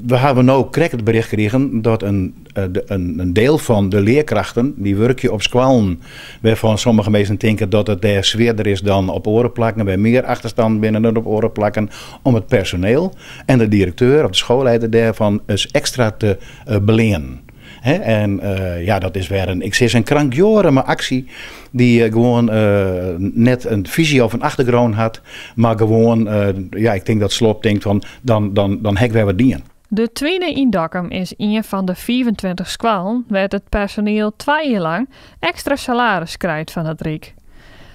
We hebben nu correct het bericht gekregen dat een deel van de leerkrachten die werken op scholen, waarvan sommige mensen denken dat het daar zwaarder is dan op orenplakken, bij meer achterstand binnen dan op orenplakken, om het personeel en de directeur of de schoolleider daarvan eens extra te belenen. En dat is weer een krankjorige actie die gewoon net een visie of een achtergrond had, maar gewoon, ik denk dat Slob denkt van, dan hek wij wat dienen. De tweede in Dokkum is een van de 24 scholen waar het personeel 2 jaar lang extra salaris krijgt van het Rijk.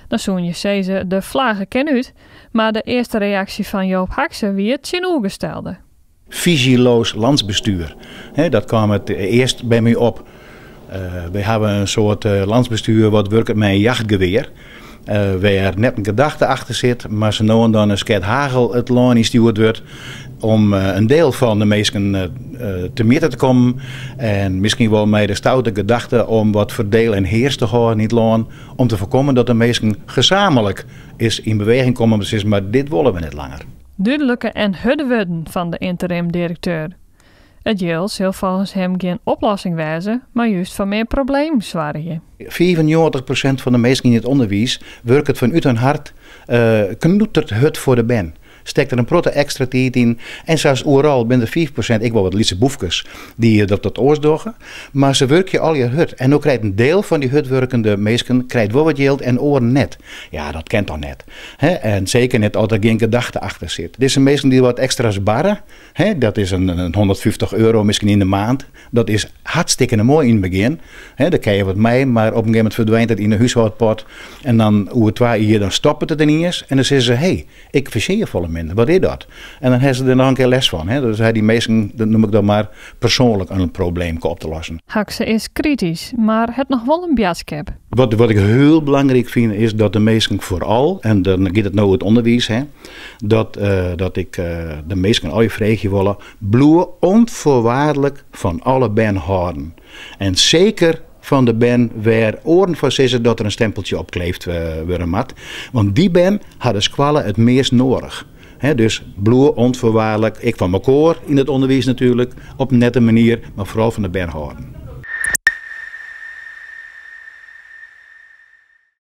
Dan zoen je ze de vlaggen ken uit, maar de eerste reactie van Joop Hakse wie het tegenovergestelde. Visieloos landsbestuur. Dat kwam het eerst bij mij op. We hebben een soort landsbestuur wat werkt met een jachtgeweer. Waar net een gedachte achter zit, maar ze nou en dan een sket hagel het loon gestuurd wordt om een deel van de mensen te meten te komen. En misschien wel met de stoute gedachte om wat verdeel en heers te houden, niet loon, om te voorkomen dat de mensen gezamenlijk is in beweging komen. Maar dit willen we niet langer. Duidelijke en harde woorden van de interim-directeur. Het geheel zal volgens hem geen oplossing wijzen, maar juist van meer problemen zwaaien. 95% van de mensen in het onderwijs werken vanuit hun hart, knoetert het voor de ben. Steekt er een protte extra tijd in. En zelfs overal binnen de 5%, ik wil wat lietse boefjes die dat oorsdogen. Maar ze werken al je hut. En ook krijgt een deel van die hutwerkende mensen krijgt wel wat geld en oren net. Ja, dat kent toch net. En zeker net als er geen gedachte achter zit. Dit zijn mensen die wat extra's barren. Dat is een €150 misschien in de maand. Dat is hartstikke mooi in het begin. Daar kan je wat mee, maar op een gegeven moment verdwijnt het in de huishoudpot. En dan hoe het 2 jaar, dan stopt het er niet eens. En dan zeggen ze, hey, ik verzeer volle minder. Wat is dat? En dan hebben ze er nog een keer les van. Dus die mensen, dat noem ik dan maar, persoonlijk een probleem op te lossen. Hakse is kritisch, maar het nog wel een biatskep. Wat ik heel belangrijk vind is dat de mensen vooral, en dan gaat het nou het onderwijs, dat ik de mensen al je vreugje willen, bloeien onvoorwaardelijk van alle ben houden. En zeker van de ben waar oren van zitten dat er een stempeltje op kleeft worden mat. Want die ben hadden squallen het meest nodig. Dus bloeien onvoorwaardelijk. Ik van mijn koor in het onderwijs natuurlijk, op een nette manier, maar vooral van de ben houden.